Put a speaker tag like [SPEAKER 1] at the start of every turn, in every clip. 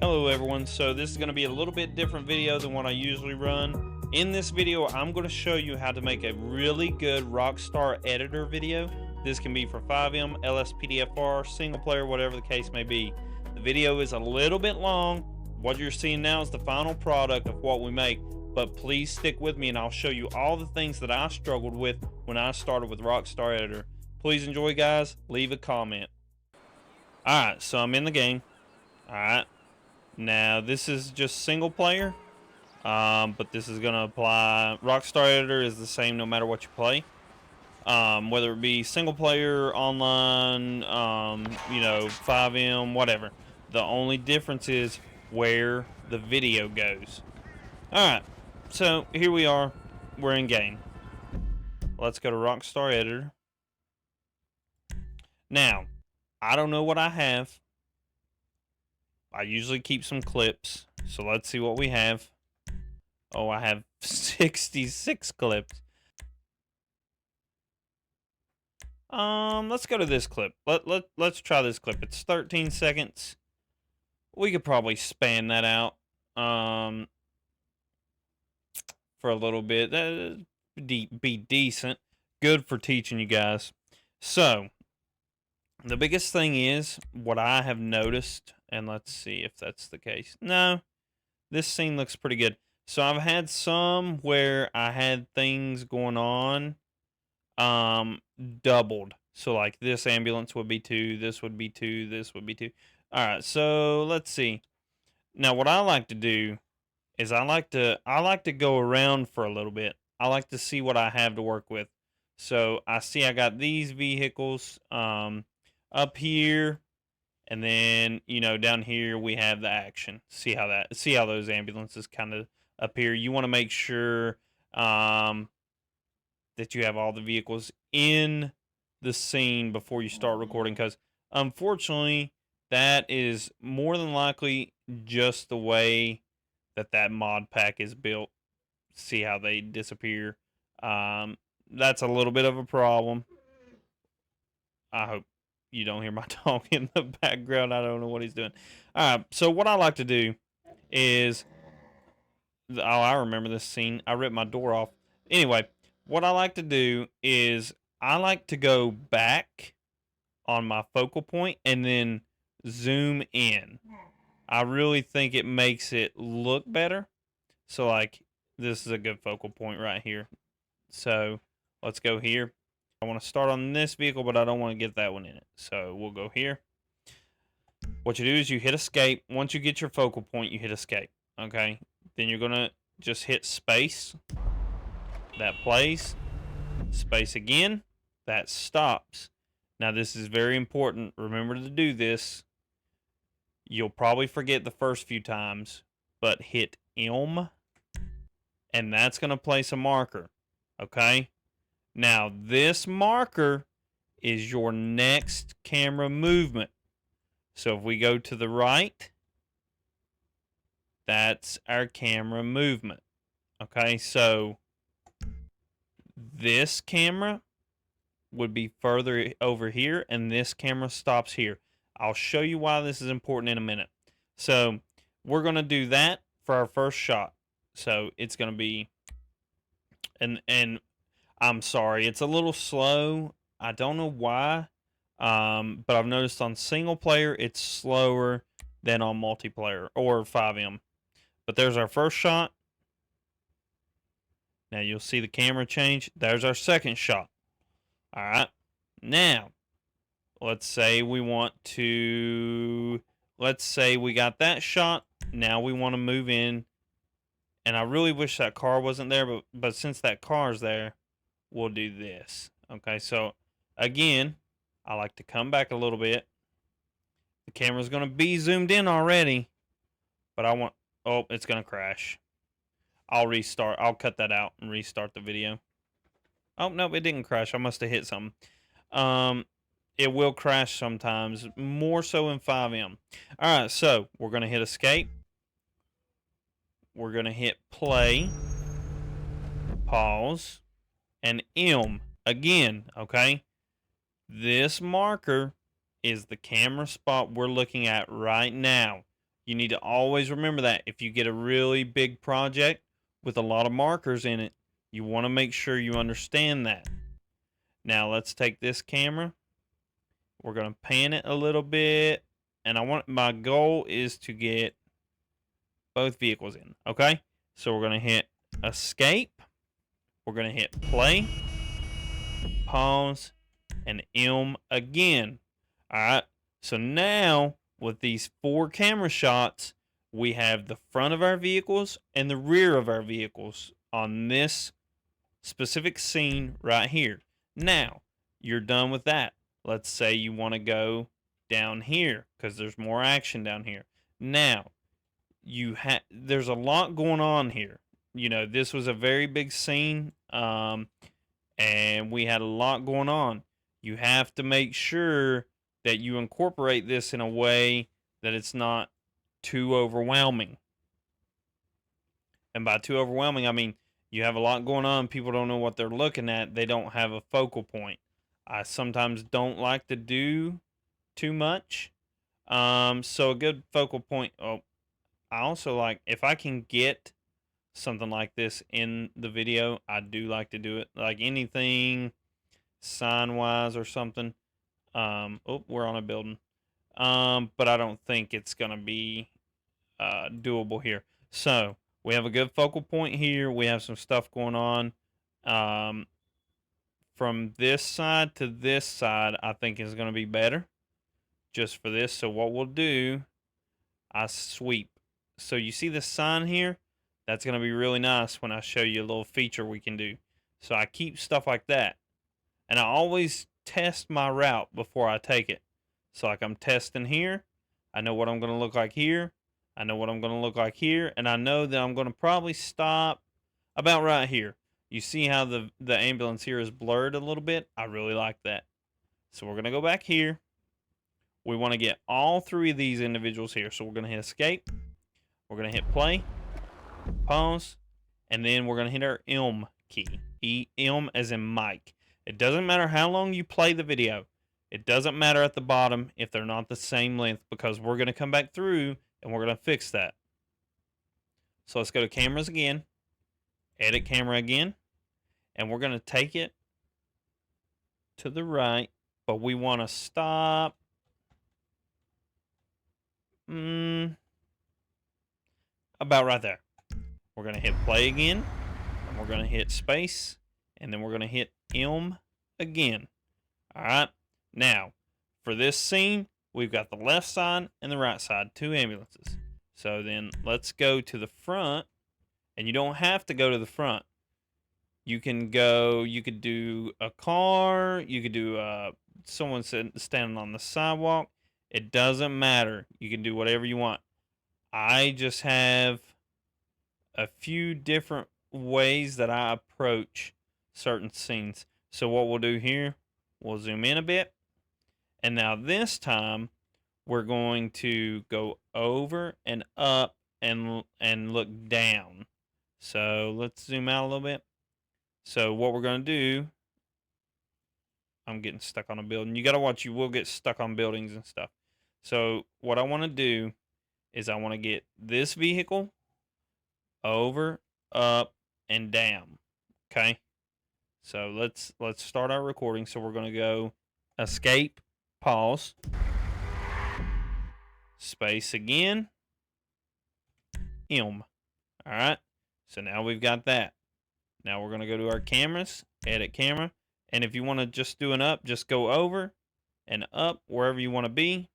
[SPEAKER 1] Hello everyone, so this is going to be a little bit different video than what I usually run. In this video, I'm going to show you how to make a really good Rockstar Editor video. This can be for FIVEM, LSPDFR, single player, whatever the case may be. The video is a little bit long. What you're seeing now is the final product of what we make, but please stick with me and I'll show you all the things that I struggled with when I started with Rockstar Editor. Please enjoy, guys. Leave a comment. Alright, so I'm in the game. Alright. Now, this is just single player, but this is going to apply. Rockstar Editor is the same no matter what you play, whether it be single player, online, FIVEM, whatever. The only difference is where the video goes. Alright, so here we are. We're in game. Let's go to Rockstar Editor. Now, I don't know what I have. I usually keep some clips, so let's see what we have. Oh, I have 66 clips. Let's go to this clip. Let's try this clip. It's 13 seconds. We could probably span that out for a little bit. Be decent. Good for teaching you guys. So, the biggest thing is what I have noticed, and let's see if that's the case. No, this scene looks pretty good. So I've had some where I had things going on doubled. So like this ambulance would be 2, this would be 2, this would be 2. All right, so let's see. Now what I like to do is I like to go around for a little bit. I like to see what I have to work with. So I see I got these vehicles up here, and then down here we have the action. See how those ambulances kind of appear. You want to make sure that you have all the vehicles in the scene before you start recording, because unfortunately that is more than likely just the way that mod pack is built. See how they disappear. That's a little bit of a problem. I hope you don't hear my dog in the background. I don't know what he's doing. So what I like to do is, I remember this scene. I ripped my door off. Anyway, what I like to do is I like to go back on my focal point and then zoom in. I really think it makes it look better. So like this is a good focal point right here. So let's go here. I want to start on this vehicle, but I don't want to get that one in it. So we'll go here. What you do is you hit escape. Once you get your focal point, you hit escape. Okay. Then you're going to just hit space. That plays. Space again. That stops. Now this is very important. Remember to do this. You'll probably forget the first few times, but hit M, and that's going to place a marker. Okay. Now, this marker is your next camera movement. So if we go to the right, that's our camera movement. Okay, so this camera would be further over here, and this camera stops here. I'll show you why this is important in a minute. So we're going to do that for our first shot. So it's going to be, and I'm sorry, it's a little slow. I don't know why, but I've noticed on single player it's slower than on multiplayer or FIVEM. But there's our first shot. Now you'll see the camera change. There's our second shot. All right. Now, let's say we got that shot. Now we want to move in. And I really wish that car wasn't there, but since that car's there, we'll do this. Okay, so again, I like to come back a little bit. The camera's going to be zoomed in already, but oh, it's going to crash. I'll restart. I'll cut that out and restart the video. Oh, no, it didn't crash. I must have hit something. It will crash sometimes, more so in FIVEM. All right, so we're going to hit escape. We're going to hit play, pause, and M again, okay? This marker is the camera spot we're looking at right now. You need to always remember that. If you get a really big project with a lot of markers in it, you want to make sure you understand that. Now let's take this camera. We're going to pan it a little bit. And my goal is to get both vehicles in. Okay? So we're going to hit escape. We're going to hit play, pause, and again. Alright. So now with these 4 camera shots, we have the front of our vehicles and the rear of our vehicles on this specific scene right here. Now, you're done with that. Let's say you want to go down here because there's more action down here. Now, there's a lot going on here. You know, this was a very big scene, and we had a lot going on. You have to make sure that you incorporate this in a way that it's not too overwhelming. And by too overwhelming, I mean you have a lot going on. People don't know what they're looking at. They don't have a focal point. I sometimes don't like to do too much. So a good focal point. Oh, I also like, if I can get something like this in the video, I do like to do it. Like anything sign wise or something. Oh, we're on a building. But I don't think it's gonna be doable here. So we have a good focal point here. We have some stuff going on. From this side to this side, I think is gonna be better. Just for this. So what we'll do, I sweep. So you see this sign here? That's gonna be really nice when I show you a little feature we can do. So I keep stuff like that. And I always test my route before I take it. So like I'm testing here. I know what I'm going to look like here. I know what I'm going to look like here. And I know that I'm going to probably stop about right here. You see how the ambulance here is blurred a little bit? I really like that. So we're going to go back here. We want to get all 3 of these individuals here. So we're going to hit escape. We're going to hit play. Pause. And then we're going to hit our key. As in Mike. It doesn't matter how long you play the video. It doesn't matter at the bottom if they're not the same length, because we're going to come back through and we're going to fix that. So let's go to cameras again. Edit camera again. And we're going to take it to the right, but we want to stop. About right there. We're going to hit play again. And we're going to hit space. And then we're going to hit again. Alright. Now, for this scene, we've got the left side and the right side, 2 ambulances. So then let's go to the front. And you don't have to go to the front. You can go, you could do a car. You could do someone standing on the sidewalk. It doesn't matter. You can do whatever you want. I just have a few different ways that I approach certain scenes. So what we'll do here, we'll zoom in a bit. And now this time we're going to go over and up and look down. So let's zoom out a little bit. So what we're going to do, I'm getting stuck on a building. You got to watch, you will get stuck on buildings and stuff. So what I want to do is I want to get this vehicle over, up, and down. Okay? So let's start our recording. So we're going to go escape, pause, space again, All right? So now we've got that. Now we're going to go to our cameras, edit camera, and if you want to just do an up, just go over and up wherever you want to be,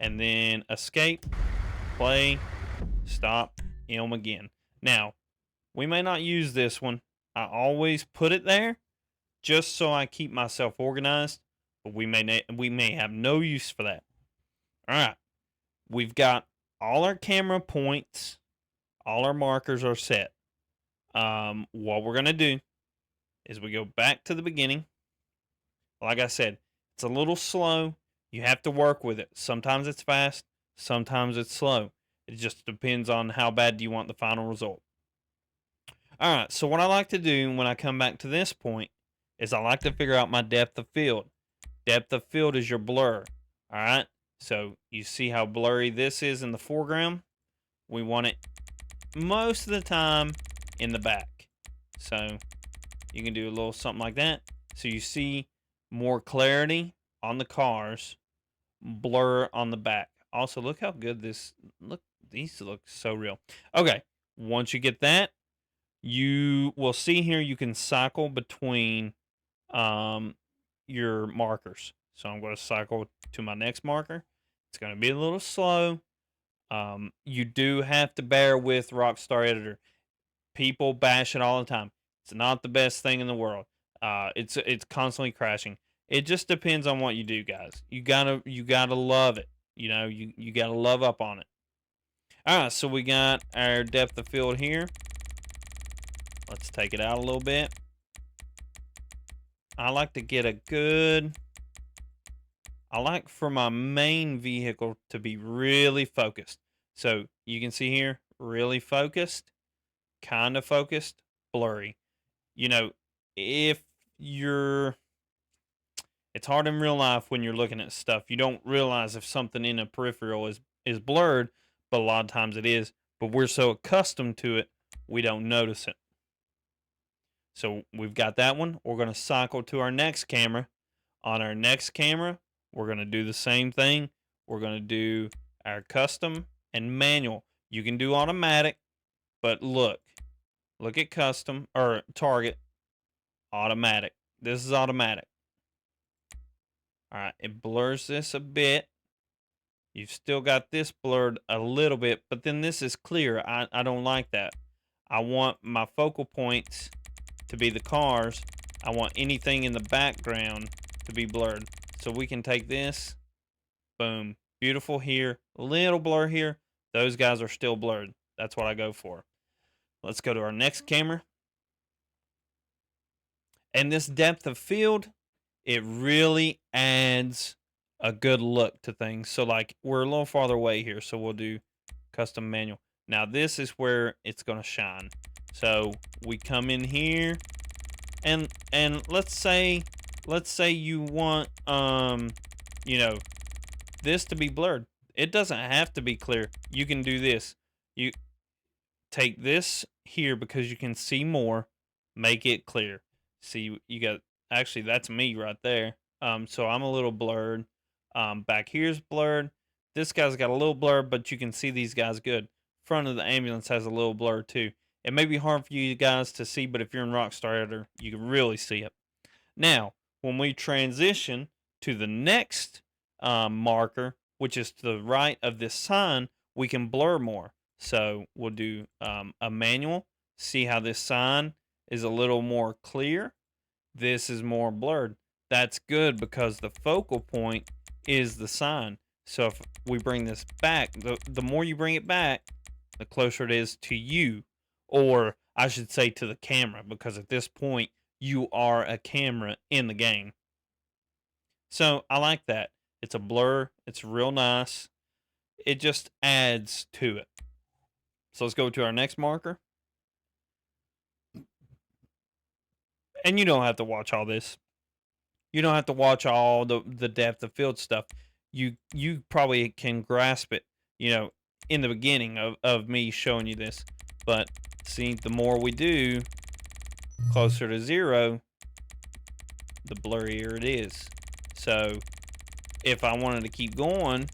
[SPEAKER 1] and then escape, play, stop, again. Now, we may not use this one. I always put it there just so I keep myself organized, but we may have no use for that. All right. We've got all our camera points, all our markers are set. What we're going to do is we go back to the beginning. Like I said, it's a little slow. You have to work with it. Sometimes it's fast, sometimes it's slow. It just depends on how bad do you want the final result. All right, so what I like to do when I come back to this point is I like to figure out my depth of field. Depth of field is your blur. All right, So you see how blurry this is in the foreground? We want it most of the time in the back. So you can do a little something like that. So you see more clarity on the cars, blur on the back. Also, look how good this look. These look so real. Okay, once you get that, you will see here you can cycle between um, your markers. So I'm going to cycle to my next marker. It's going to be a little slow. You do have to bear with Rockstar Editor. People bash it all the time. It's not the best thing in the world. It's constantly crashing. It just depends on what you do, guys. You gotta love it. You gotta love up on it. All right, so we got our depth of field here. Let's take it out a little bit. I like to get a good. I like for my main vehicle to be really focused. So you can see here, really focused, kind of focused, blurry. You know, if you're it's hard in real life when you're looking at stuff. You don't realize if something in a peripheral is blurred, but a lot of times it is. But we're so accustomed to it, we don't notice it. So we've got that one. We're going to cycle to our next camera. On our next camera, we're going to do the same thing. We're going to do our custom and manual. You can do automatic, but look at custom or target, automatic. This is automatic. All right, it blurs this a bit. You've still got this blurred a little bit, but then this is clear. I don't like that. I want my focal points to be the cars. I want anything in the background to be blurred. So we can take this, boom, beautiful here, little blur here. Those guys are still blurred. That's what I go for. Let's go to our next camera. And this depth of field, it really adds a good look to things. So like we're a little farther away here, so we'll do custom manual. Now this is where it's going to shine. So we come in here and let's say you want you know, this to be blurred. It doesn't have to be clear. You can do this. You take this here because you can see more, make it clear. See, you got, actually that's me right there. So I'm a little blurred. Back here's blurred. This guy's got a little blur, but you can see these guys good. Front of the ambulance has a little blur too. It may be hard for you guys to see, but if you're in Rockstar Editor, you can really see it. Now, when we transition to the next marker, which is to the right of this sign, we can blur more. So we'll do a manual. See how this sign is a little more clear. This is more blurred. That's good because the focal point is the sign. So if we bring this back, the more you bring it back, the closer it is to you. Or I should say to the camera, because at this point, you are a camera in the game. So I like that. It's a blur. It's real nice. It just adds to it. So let's go to our next marker. And you don't have to watch all this. You don't have to watch all the depth of field stuff. You probably can grasp it, you know, in the beginning of me showing you this. But see, the more we do, closer to zero, the blurrier it is. So if I wanted to keep going,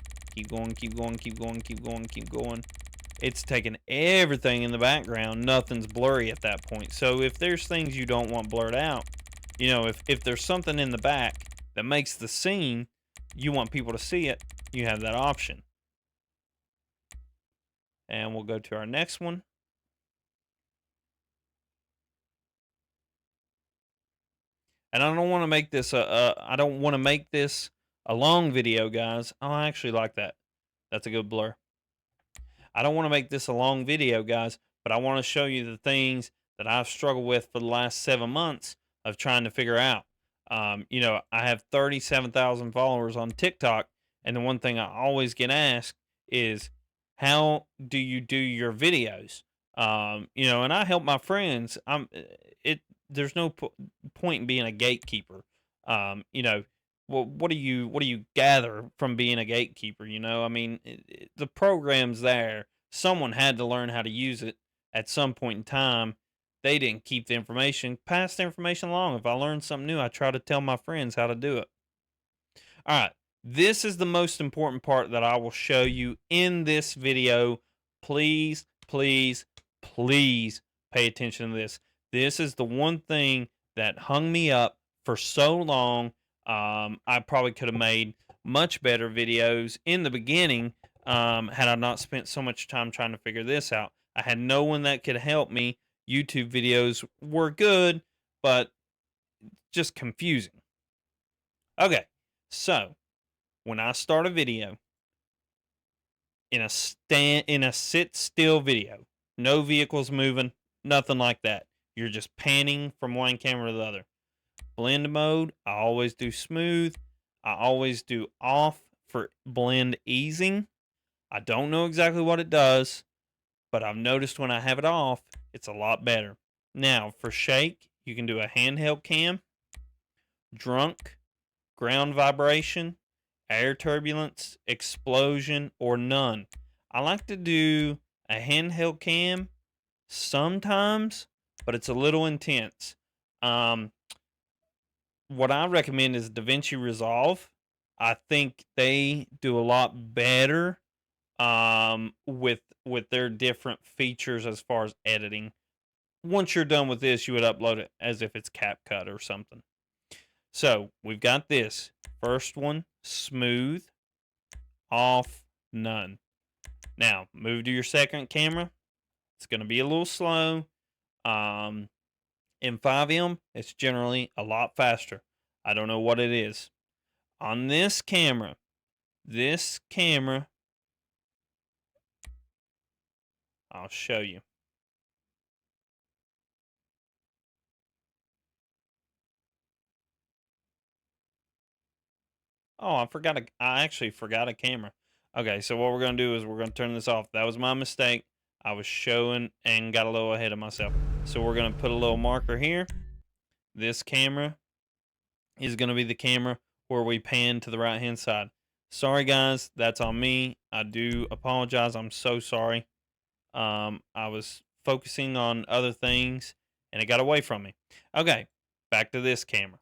[SPEAKER 1] it's taking everything in the background. Nothing's blurry at that point. So if there's things you don't want blurred out, you know, if there's something in the back that makes the scene, you want people to see it, you have that option. And we'll go to our next one. And I don't want to make this I don't want to make this a long video, guys. Oh, I actually like that. That's a good blur. I don't want to make this a long video, guys, but I want to show you the things that I've struggled with for the last 7 months of trying to figure out. You know, I have 37,000 followers on TikTok, and the one thing I always get asked is, how do you do your videos? You know, and I help my friends. There's no point in being a gatekeeper. You know, well, what do you gather from being a gatekeeper? I mean, the program's there. Someone had to learn how to use it at some point in time. They didn't keep the information, pass the information along. If I learn something new, I try to tell my friends how to do it. All right, this is the most important part that I will show you in this video. Please, please, please pay attention to this. This is the one thing that hung me up for so long. I probably could have made much better videos in the beginning had I not spent so much time trying to figure this out. I had no one that could help me. YouTube videos were good, but just confusing. Okay, so when I start a video in a sit still video, no vehicles moving, nothing like that. You're just panning from one camera to the other. Blend mode, I always do smooth. I always do off for blend easing. I don't know exactly what it does, but I've noticed when I have it off, it's a lot better. Now, for shake, you can do a handheld cam, drunk, ground vibration, air turbulence, explosion, or none. I like to do a handheld cam sometimes, but it's a little intense. Um, what I recommend is DaVinci Resolve. I think they do a lot better with their different features as far as editing. Once you're done with this, you would upload it as if it's CapCut or something. So we've got this first one, smooth, off, none. Now move to your second camera. It's going to be a little slow. In FIVEM, it's generally a lot faster. I don't know what it is. On this camera, I'll show you. Oh, I actually forgot a camera. Okay, so what we're going to do is we're going to turn this off. That was my mistake. I was showing and got a little ahead of myself. So we're going to put a little marker here. This camera is going to be the camera where we pan to the right hand side. Sorry guys, that's on me. I do apologize. I'm so sorry. I was focusing on other things and it got away from me. Okay, back to this camera.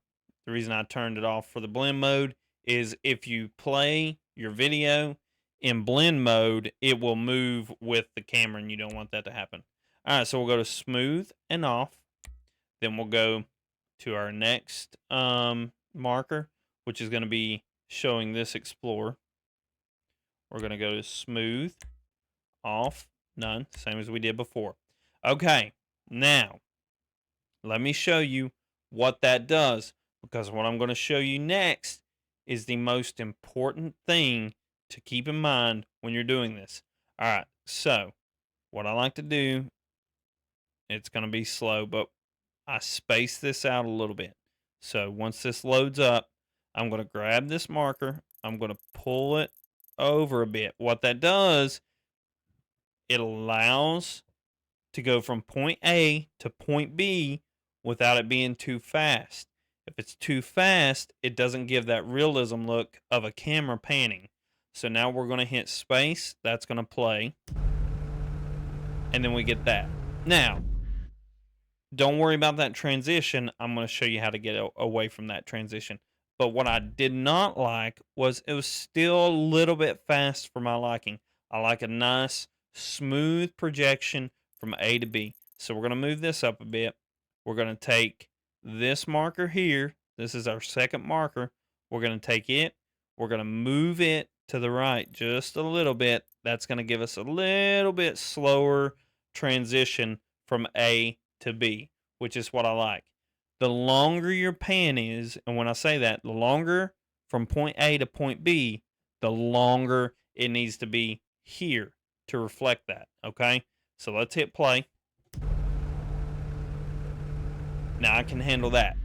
[SPEAKER 1] The reason I turned it off for the blend mode is if you play your video in blend mode, it will move with the camera and you don't want that to happen. All right, so we'll go to smooth and off. Then we'll go to our next marker, which is going to be showing this Explorer. We're going to go to smooth, off, none, same as we did before. Okay, now let me show you what that does, because what I'm going to show you next is the most important thing to keep in mind when you're doing this. All right, so what I like to do, it's going to be slow, but I space this out a little bit. So once this loads up, I'm going to grab this marker. I'm going to pull it over a bit. What that does, it allows to go from point A to point B without it being too fast. If it's too fast, it doesn't give that realism look of a camera panning. So now we're going to hit space. That's going to play. And then we get that. Now, don't worry about that transition. I'm going to show you how to get away from that transition. But what I did not like was it was still a little bit fast for my liking. I like a nice, smooth projection from A to B. So we're going to move this up a bit. We're going to take this marker here. This is our second marker. We're going to take it. We're going to move it to the right just a little bit. That's going to give us a little bit slower transition from A to B, which is what I like. The longer your pan is, and when I say that, the longer from point A to point B, the longer it needs to be here to reflect that, okay? So let's hit play. Now I can handle that.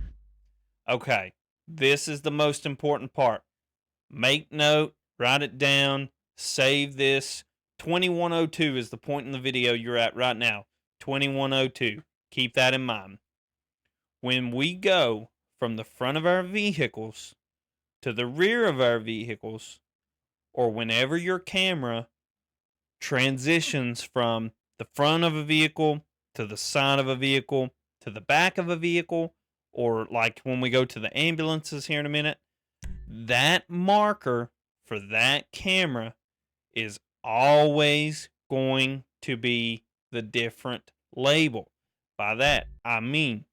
[SPEAKER 1] Okay, this is the most important part. Make note, write it down, save this. 2102 is the point in the video you're at right now. 2102. Keep that in mind. When we go from the front of our vehicles to the rear of our vehicles, or whenever your camera transitions from the front of a vehicle to the side of a vehicle to the back of a vehicle, or like when we go to the ambulances here in a minute, that marker for that camera is always going to be the different label. By that, I mean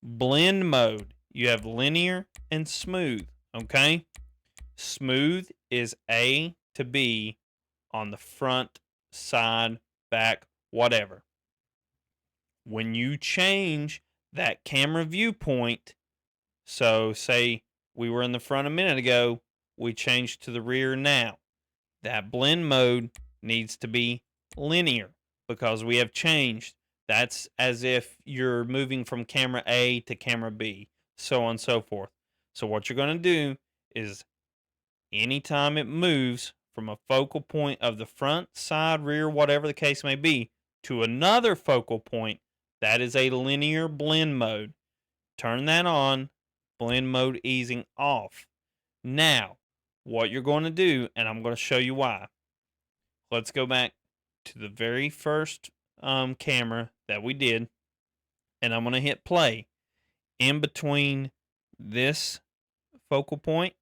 [SPEAKER 1] blend mode. You have linear and smooth, okay? Smooth is A to B on the front, side, back, whatever. When you change that camera viewpoint, so say we were in the front a minute ago, we changed to the rear now. That blend mode needs to be linear because we have changed. That's as if you're moving from camera A to camera B, so on and so forth. So what you're going to do is anytime it moves from a focal point of the front, side, rear, whatever the case may be, to another focal point, that is a linear blend mode. Turn that on, blend mode easing off. Now, what you're going to do, and I'm going to show you why. Let's go back to the very first camera that we did, and I'm going to hit play. In between this focal point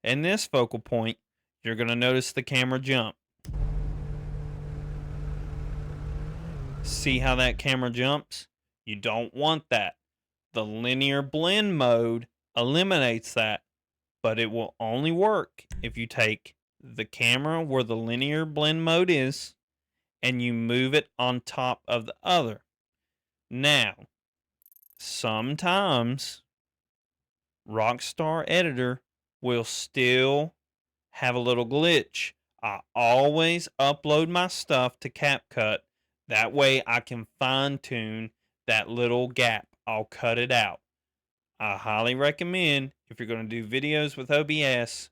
[SPEAKER 1] and this focal point, you're going to notice the camera jump. See how that camera jumps? You don't want that. The linear blend mode eliminates that, but it will only work if you take the camera where the linear blend mode is and you move it on top of the other. Now, sometimes Rockstar Editor will still have a little glitch. I always upload my stuff to CapCut. That way I can fine tune that little gap. I'll cut it out. I highly recommend if you're going to do videos with OBS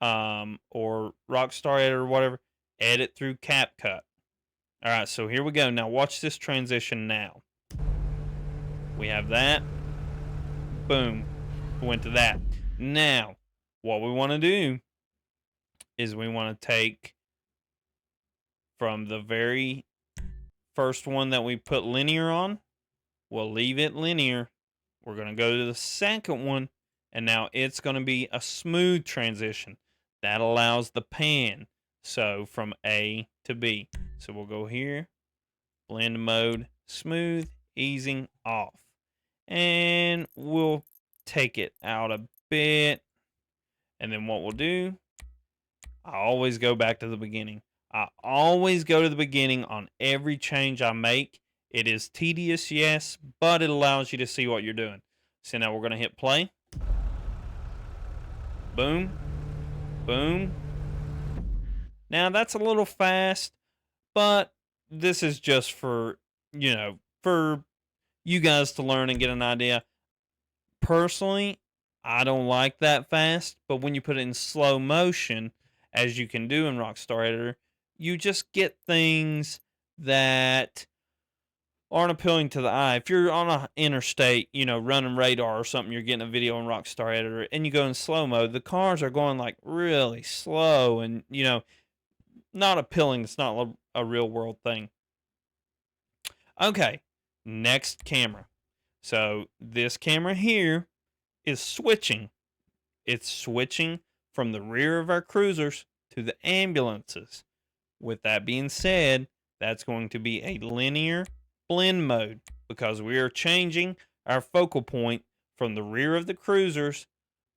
[SPEAKER 1] or Rockstar Editor or whatever, edit through CapCut. All right, so here we go. Now watch this transition now. We have that. Boom. Went to that. Now, what we want to do is we want to take from the very first one that we put linear on. We'll leave it linear. We're going to go to the second one, and now it's going to be a smooth transition. That allows the pan. So from A to B. So we'll go here, blend mode, smooth, easing off. And we'll take it out a bit. And then what we'll do, I always go back to the beginning. I always go to the beginning on every change I make. It is tedious, yes, but it allows you to see what you're doing. So now we're going to hit play. Boom. Boom. Now that's a little fast, but this is just for, for you guys to learn and get an idea. Personally, I don't like that fast, but when you put it in slow motion, as you can do in Rockstar Editor, you just get things that aren't appealing to the eye. If you're on an interstate, running radar or something, you're getting a video in Rockstar Editor, and you go in slow mode, the cars are going like really slow and, not appealing. It's not a real world thing. Okay, next camera. So this camera here is switching. It's switching from the rear of our cruisers to the ambulances. With that being said, that's going to be a linear blend mode because we are changing our focal point from the rear of the cruisers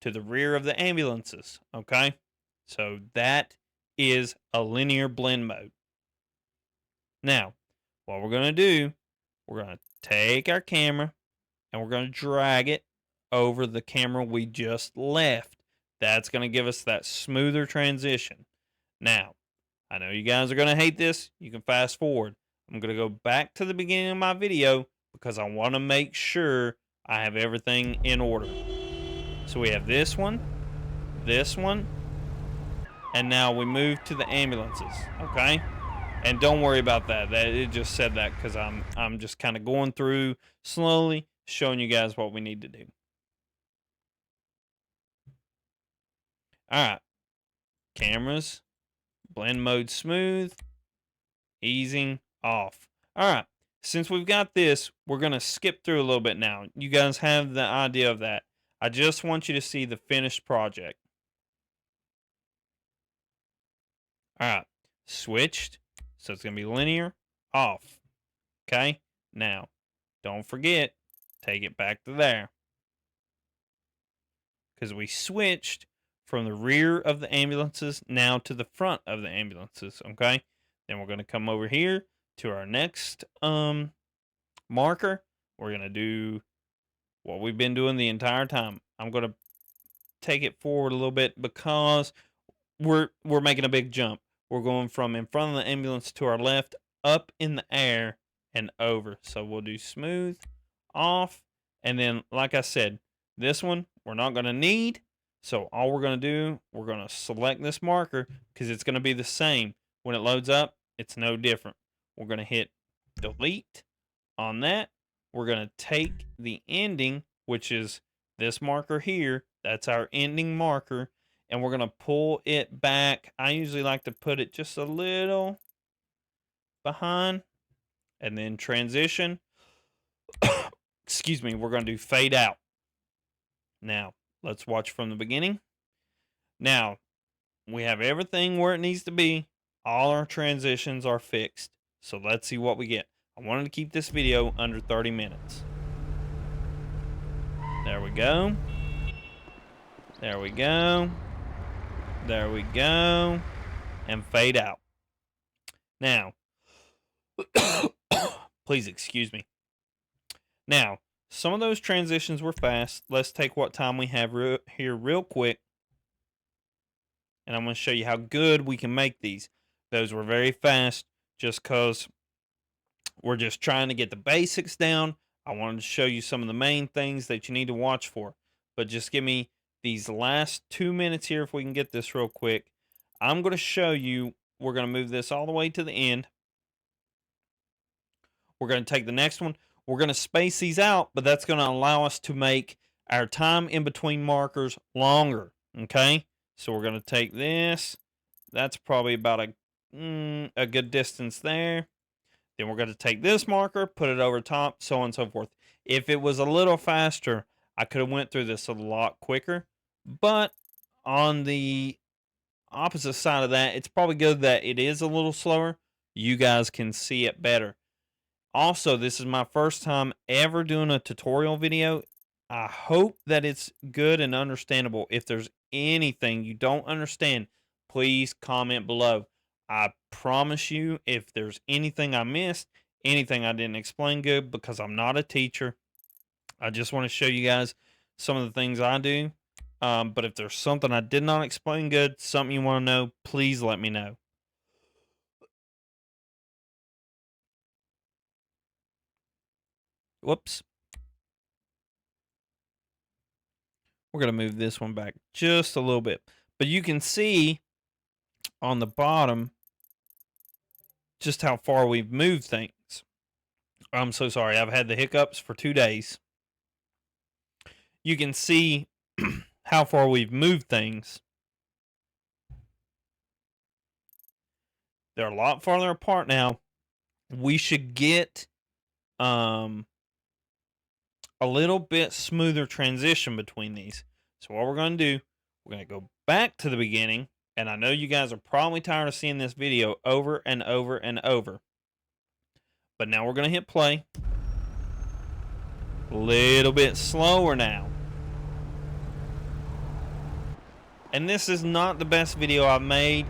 [SPEAKER 1] to the rear of the ambulances. Okay, so that is a linear blend mode. Now, what we're going to do, we're going to take our camera and we're going to drag it over the camera we just left. That's going to give us that smoother transition. Now, I know you guys are going to hate this. You can fast forward. I'm going to go back to the beginning of my video because I want to make sure I have everything in order. So we have this one, and now we move to the ambulances, okay? And don't worry about that. It just said that because I'm just kind of going through slowly, showing you guys what we need to do. All right, cameras, blend mode smooth, easing off. All right, since we've got this, we're going to skip through a little bit now. You guys have the idea of that. I just want you to see the finished project. All right, switched. So it's going to be linear, off. Okay, now don't forget, take it back to there. Because we switched from the rear of the ambulances now to the front of the ambulances. Okay, then we're going to come over here to our next marker. We're going to do what we've been doing the entire time. I'm going to take it forward a little bit because we're making a big jump. We're going from in front of the ambulance to our left, up in the air, and over. So we'll do smooth, off, and then like I said, this one we're not going to need. So all we're going to do, we're going to select this marker because it's going to be the same. When it loads up, it's no different. We're going to hit delete on that. We're going to take the ending, which is this marker here. That's our ending marker. And we're going to pull it back. I usually like to put it just a little behind. And then transition. Excuse me. We're going to do fade out. Now, let's watch from the beginning. Now, we have everything where it needs to be. All our transitions are fixed. So let's see what we get. I wanted to keep this video under 30 minutes. There we go. There we go. There we go. And fade out. Now, please excuse me. Now, some of those transitions were fast. Let's take what time we have here real quick. And I'm going to show you how good we can make these. Those were very fast just because we're just trying to get the basics down. I wanted to show you some of the main things that you need to watch for. But just give me these last 2 minutes here if we can get this real quick. I'm going to show you, we're going to move this all the way to the end. We're going to take the next one. We're going to space these out, but that's going to allow us to make our time in between markers longer. Okay? So we're going to take this. That's probably about a good distance there. Then we're going to take this marker, put it over top, so on and so forth. If it was a little faster, I could have went through this a lot quicker. But on the opposite side of that, it's probably good that it is a little slower. You guys can see it better. Also, this is my first time ever doing a tutorial video. I hope that it's good and understandable. If there's anything you don't understand, please comment below. I promise you, if there's anything I missed, anything I didn't explain good, because I'm not a teacher, I just want to show you guys some of the things I do. But if there's something I did not explain good, something you want to know, please let me know. Whoops. We're going to move this one back just a little bit. But you can see on the bottom just how far we've moved things. I'm so sorry. I've had the hiccups for 2 days. You can see how far we've moved things. They're a lot farther apart now. We should get a little bit smoother transition between these. So what we're going to do, we're going to go back to the beginning. And I know you guys are probably tired of seeing this video over and over and over. But now we're going to hit play. A little bit slower now. And this is not the best video I've made.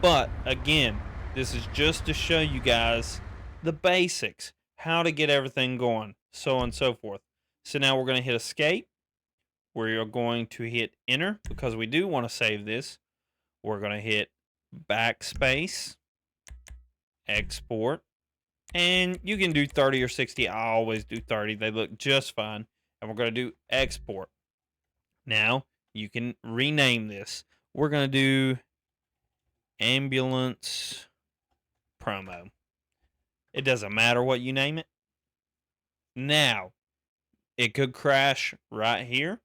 [SPEAKER 1] But again, this is just to show you guys the basics. How to get everything going. So on and so forth. So now we're going to hit escape. We're going to hit enter because we do want to save this. We're going to hit backspace, export, and you can do 30 or 60. I always do 30. They look just fine. And we're going to do export. Now you can rename this. We're going to do ambulance promo. It doesn't matter what you name it. Now, it could crash right here.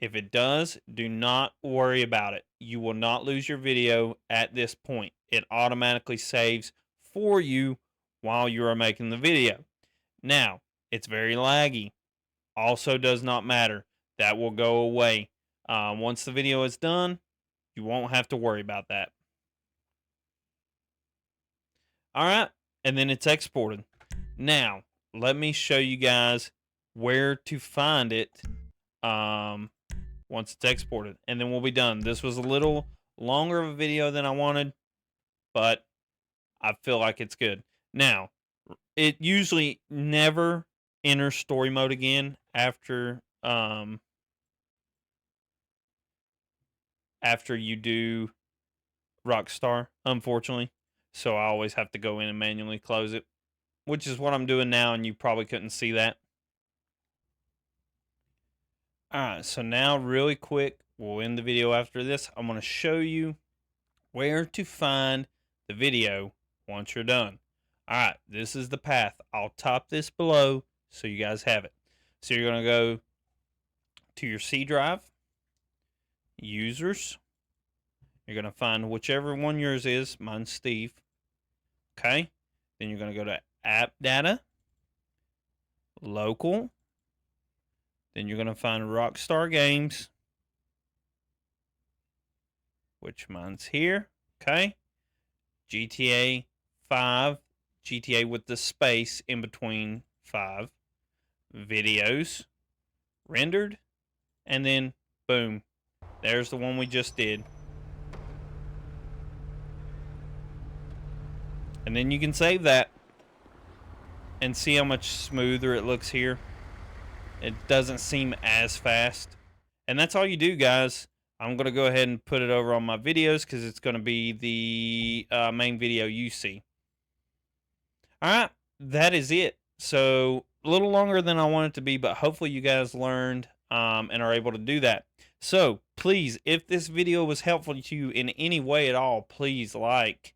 [SPEAKER 1] If it does, do not worry about it. You will not lose your video at this point. It automatically saves for you while you are making the video. Now, it's very laggy. Also does not matter. That will go away. Once the video is done, you won't have to worry about that. All right, and then it's exported. Now, let me show you guys where to find it once it's exported, and then we'll be done. This was a little longer of a video than I wanted, but I feel like it's good. Now, it usually never enters story mode again after you do Rockstar, unfortunately. So I always have to go in and manually close it, which is what I'm doing now, and you probably couldn't see that. Alright, so now really quick, we'll end the video after this. I'm going to show you where to find the video once you're done. Alright, this is the path. I'll top this below so you guys have it. So you're going to go to your C drive, users. You're going to find whichever one yours is. Mine's Steve. Okay. Then you're going to go to AppData, local. Then you're going to find Rockstar Games, which mine's here. Okay. GTA 5, GTA with the space in between 5, videos, rendered, and then boom. There's the one we just did. And then you can save that and see how much smoother it looks here. It doesn't seem as fast. And that's all you do, guys. I'm going to go ahead and put it over on my videos because it's going to be the main video you see. Alright, that is it. So, a little longer than I want it to be, but hopefully you guys learned and are able to do that. So, please, if this video was helpful to you in any way at all, please like,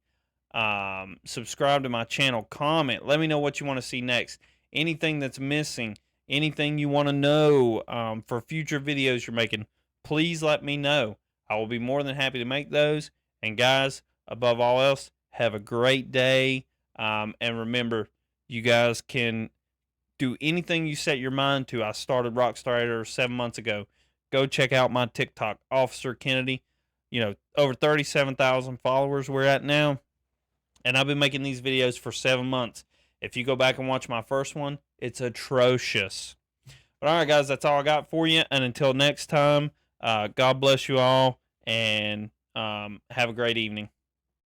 [SPEAKER 1] subscribe to my channel, comment, let me know what you want to see next. Anything that's missing, anything you want to know for future videos you're making, please let me know. I will be more than happy to make those. And guys, above all else, have a great day. And remember, you guys can do anything you set your mind to. I started Rockstar Editor 7 months ago. Go check out my TikTok, Officer Kennedy. You know, over 37,000 followers we're at now. And I've been making these videos for 7 months. If you go back and watch my first one, it's atrocious. But all right, guys, that's all I got for you. And until next time, God bless you all, and have a great evening.